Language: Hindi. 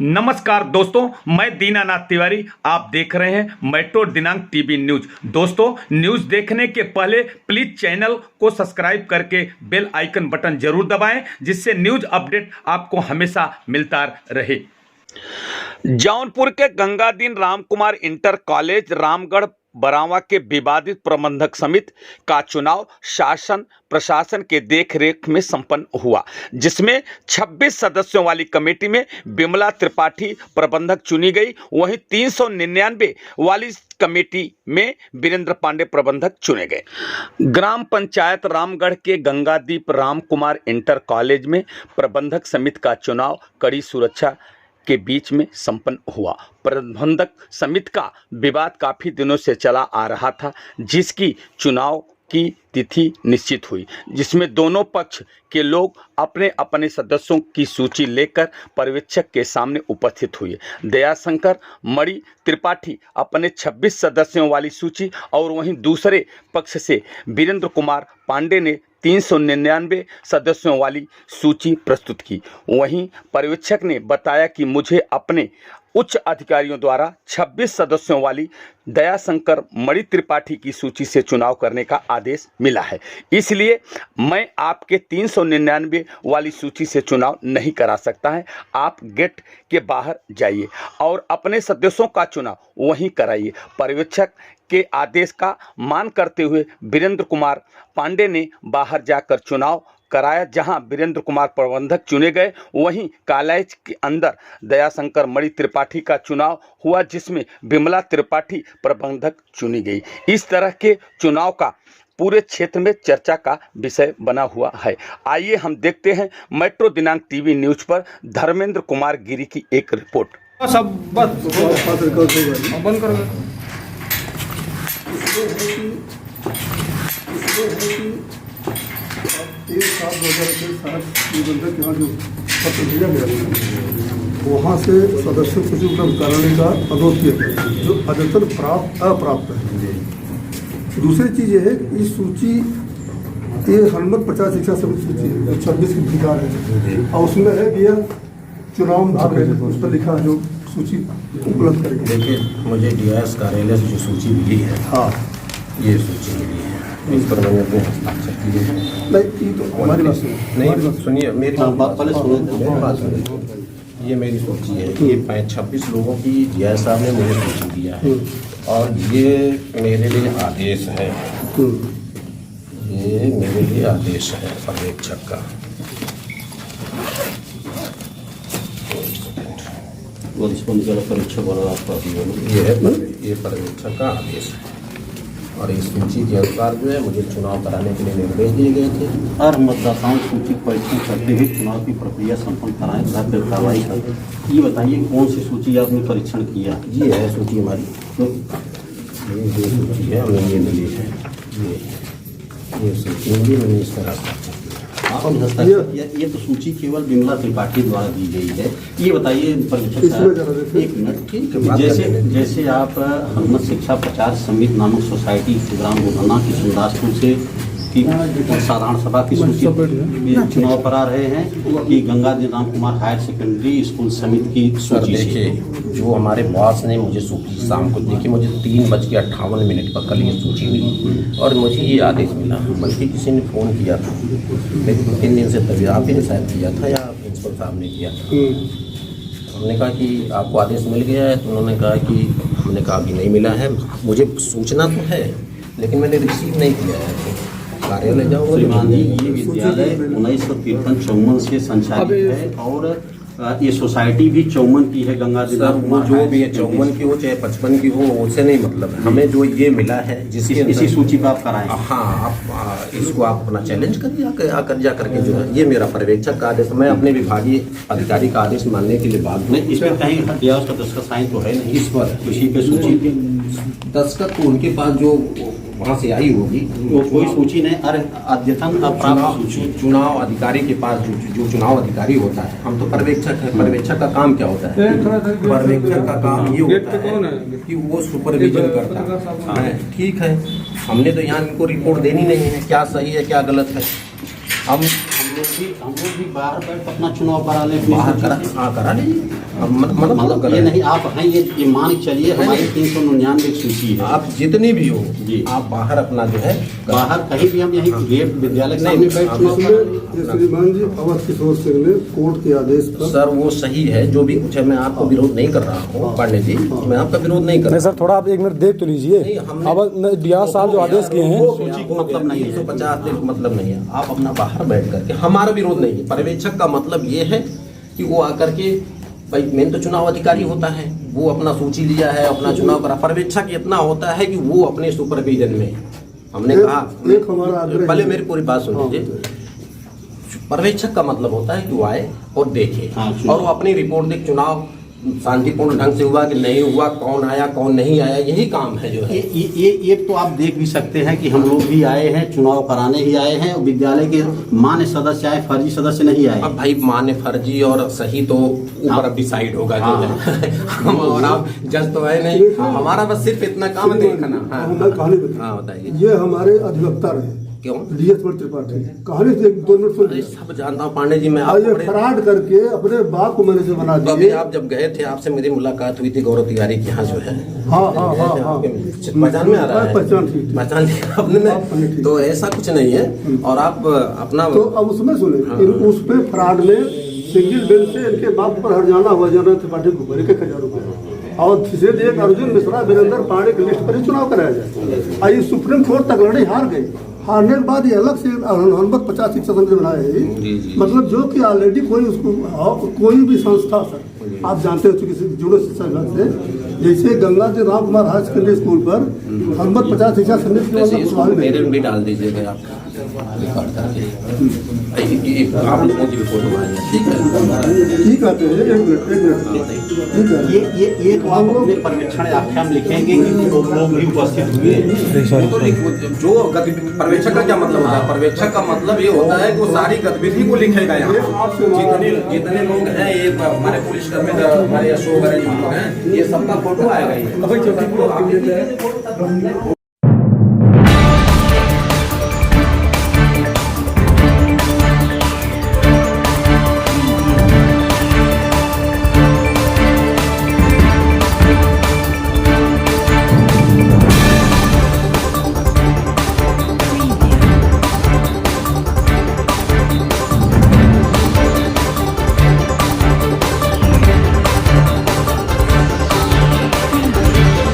नमस्कार दोस्तों, मैं दीनानाथ तिवारी। आप देख रहे हैं मेट्रो दिनांक टीवी न्यूज। दोस्तों, न्यूज देखने के पहले प्लीज चैनल को सब्सक्राइब करके बेल आइकन बटन जरूर दबाएं, जिससे न्यूज अपडेट आपको हमेशा मिलता रहे। जौनपुर के गंगादीन रामकुमार इंटर कॉलेज रामगढ़ बरावा के विवादित प्रबंधक समिति का चुनाव शासन प्रशासन के देखरेख में संपन्न हुआ, जिसमें 26 सदस्यों वाली कमेटी में बिमला त्रिपाठी प्रबंधक चुनी गई। वहीं 399 वाली कमेटी में वीरेंद्र पांडे प्रबंधक चुने गए। ग्राम पंचायत रामगढ़ के गंगादीप रामकुमार इंटर कॉलेज में प्रबंधक समिति का चुनाव कड़ी सुरक्षा के बीच में संपन्न हुआ। प्रबंधक समिति का विवाद काफी दिनों से चला आ रहा था, जिसकी चुनाव की तिथि निश्चित हुई, जिसमें दोनों पक्ष के लोग अपने अपने सदस्यों की सूची लेकर पर्यवेक्षक के सामने उपस्थित हुए। दयाशंकर मणि त्रिपाठी अपने 26 सदस्यों वाली सूची और वहीं दूसरे पक्ष से वीरेंद्र कुमार पांडे ने 399 सदस्यों वाली सूची प्रस्तुत की। वहीं पर्यवेक्षक ने बताया कि मुझे अपने उच्च अधिकारियों द्वारा 26 सदस्यों वाली दयाशंकर मणि त्रिपाठी की सूची से चुनाव करने का आदेश मिला है, इसलिए मैं आपके 399 वाली सूची से चुनाव नहीं करा सकता है। आप गेट के बाहर जाइए और अपने सदस्यों का चुनाव वहीं कराइए। पर्यवेक्षक के आदेश का मान करते हुए वीरेंद्र कुमार पांडे ने बाहर जाकर चुनाव कराया, जहां वीरेंद्र कुमार प्रबंधक चुने गए। वहीं कॉलेज के अंदर दयाशंकर मणि त्रिपाठी का चुनाव हुआ, जिसमें बिमला त्रिपाठी प्रबंधक चुनी गई। इस तरह के चुनाव का पूरे क्षेत्र में चर्चा का विषय बना हुआ है। आइए हम देखते हैं मेट्रो दिनांक टीवी न्यूज पर धर्मेंद्र कुमार गिरी की एक रिपोर्ट। सब बंद करो। एक साल 2021 निबंधक यहाँ जो पत्र भेजा गया वहाँ से सदस्यों सूची उपलब्ध कराने का अनुरोध किया गया, जो अद्यतन अप्राप्त है। दूसरी चीज़ ये है कि इस सूची ये हनुमत 50 शिक्षा समिति सूची है, 26 की अधिकार है और उसमें है कि यह चुनाव भाग है, उस पर लिखा है जो सूची उपलब्ध करेगी। देखिए, मुझे डीआईएस कार्यालय से जो सूची मिली है, हाँ ये सूची मिली है, इस पर मैंने अपने हस्ताक्षर किए हैं। नहीं, ये तो हमारी बात नहीं, सुनिए मेरी बात पहले सुनिए। ये मेरी सूची है, ये 26 लोगों की डीआईएस साहब ने मुझे सूची दिया है और ये मेरे लिए आदेश है, ये मेरे लिए आदेश है पर्यवेक्षक का। परीक्षक वाला आपका ये पर्यवेक्षक का आदेश है और इस सूची के अनुसार जो है मुझे चुनाव कराने के लिए निर्देश दिए गए थे। हर मतदाताओं की सूची परीक्षण करते हुए चुनाव की प्रक्रिया संपन्न कराएं तथा फिर कार्रवाई करें। ये बताइए कौन सी सूची आपने परीक्षण किया? ये है सूची हमारी, ये सूची है, हमें ये मिली है, ये सूची मिली, मैंने इस तरह ये तो सूची केवल बिमला त्रिपाठी द्वारा दी गई है। ये बताइए परीक्षक साहब, एक मिनट, ठीक है, जैसे आप हनुमत शिक्षा 50 समिति नामक सोसाइटी ग्राम गोधना की सुंदासपुर से की साधारण सभा की सूची चुनाव करा रहे हैं कि Gangadeen Ramkumar higher secondary school समिति की सूची? देखिए, जो हमारे बॉस ने मुझे सूची शाम को देखी, मुझे 3:58 पर कल ये सूची मिली और मुझे ये आदेश मिला, बल्कि किसी ने फ़ोन किया था, लेकिन 2-3 दिन से तभी आप ही ने शायद किया था या प्रिंसिपल साहब ने किया था। हमने कहा कि आपको आदेश मिल गया है, तो उन्होंने कहा कि हमने कहा अभी नहीं मिला है, मुझे सूचना तो है लेकिन मैंने रिसीव नहीं किया है, कार्यालय जाओ। श्रीमान जी, ये विद्यालय 1953-54 से संचालित है और ये सोसाइटी भी 54 की है। गंगादीन जो भी है 54 की हो चाहे 55 की हो, उससे नहीं मतलब है, हमें जो ये मिला है जिसकी इसी सूची पर आप कराएं। हाँ, आप इसको आप अपना चैलेंज करिए आकर जा करके, जो है ये मेरा पर्यवेक्षक का आदेश, मैं अपने विभागीय अधिकारी का आदेश मानने के लिए बात नहीं। इस पर कहीं हथियार का दस्तखत साइन तो है नहीं इस पर, इसी पे सूची दस्तखत तो उनके पास जो वहाँ से आई होगी, तो कोई सूची नहीं। अरे अद्यतन अप्राप्त सूची चुनाव अधिकारी के पास जो चुनाव अधिकारी होता है, हम तो पर्यवेक्षक है। पर्यवेक्षक का काम क्या होता है? पर्यवेक्षक का काम ये होता है कि वो सुपरविजन करता है। ठीक है, हमने तो यहाँ इनको रिपोर्ट देनी नहीं है क्या सही है क्या गलत है। हम हम लोग भी बाहर बैठ अपना चुनाव करा ले, बाहर करा लीजिए। अब मतलब ये नहीं आप हैं, ये मान के चलिए हमारी 399 सूची है। आप जितने भी हो जी। आप बाहर अपना जो है बाहर कहीं भी हम यहीं गेट विद्यालय के सामने बैठ चुनाव करा लें। इसमें श्रीमान जी अवध किशोर सिंह ने कोर्ट के आदेश पर सर वो सही है जो भी कुछ है, मैं आपको विरोध नहीं कर रहा हूँ पांडे जी, मैं आपका विरोध नहीं कर नहीं रहा सर, थोड़ा आप एक मिनट देख तो लीजिए। नहीं, हमने- अब DR साहब जो आदेश किए हैं, सूची को मतलब नहीं है। 150 से मतलब नहीं है। आप अपना बाहर बैठ करके, हमारा विरोध नहीं है। पर्यवेक्षक का मतलब ये है कि वो आकर के, भाई मेन तो चुनाव अधिकारी होता है, वो अपना सूची लिया है, अपना चुनाव करा। पर्यवेक्षक इतना होता है कि वो अपने सुपरविजन में, हमने एक कहा हमारा आग्रह पहले है। मेरी पूरी बात सुन लीजिए। पर्यवेक्षक का मतलब होता है कि वो आए और देखे हाँ, और वो अपनी रिपोर्ट दे, चुनाव शांतिपूर्ण ढंग से हुआ कि नहीं हुआ, कौन आया कौन नहीं आया, यही काम है जो है। ये तो आप देख भी सकते हैं कि हम लोग भी आए हैं, चुनाव कराने ही आए हैं, और विद्यालय के मान्य सदस्य आए, फर्जी सदस्य नहीं आए। अब भाई मान्य फर्जी और सही तो ऊपर अब डिसाइड होगा जो है। हम और आप जज तो है नहीं, हमारा बस सिर्फ इतना काम है देखना। हाँ मैं कहानी बताऊं। हाँ बताइए। ये हमारे अधिवक्ता रहे क्यों? DS त्रिपाठी, कहानी से 2 मिनट सुन अरे लीजिए। सब जानता हूँ पांडे जी, मैं और ये आपको बड़े- फ्रॉड करके अपने बाप को मैनेजर बना तो अभी दिए। आप जब गए थे, आपसे मेरी मुलाकात हुई थी गौरव तिवारी के यहाँ जो है। हाँ हाँ हाँ हाँ पहचान में आ रहा है? पहचान थी। पहचान लिया आपने आपने ने? ठीक। तो ऐसा कुछ नहीं है। और आप अपना तो अब उसमें सुने उस पे फ्रॉड में सिंगल बेंच से इनके बाप पर हरजाना हुआ जनरल त्रिपाठी को 1,000 रुपये, और सीधे एक अर्जुन मिश्रा वीरेंद्र पांडे की लिस्ट पर ही चुनाव कराया जाए। और ये सुप्रीम कोर्ट तक लड़ी, हार गई। हारने के बाद ये अलग से 50 शिक्षा समिति बनाया है। जी। मतलब जो कि ऑलरेडी कोई उसको कोई भी संस्था सर, आप जानते हो चूंकि जुड़ो शिक्षा विभाग से, जैसे Ganga ji Ram Kumar higher secondary school पर 50 शिक्षा समिति के वैसे मतलब इसको प्रभावी मेरे नहीं। में भी डाल दीजिएगा आप रिकॉर्ड करके। आप लोगों की रिपोर्ट हमारी है, ठीक है? ठीक कहते हैं, एक मिनट ठीक है। ये तो आप अपने पर्यवेक्षण आख्या में लिखेंगे कि लोग भी उपस्थित हुए। वो तो जो पर्यवेक्षक का क्या मतलब होता है? पर्यवेक्षक का मतलब ये होता है कि वो सारी गतिविधि को लिखेगा यहाँ। जितने लोग हैं, ये हमारे पुलिसकर्मी, हमारे अशोक जो लोग हैं, ये सबका फोटो आएगा। ये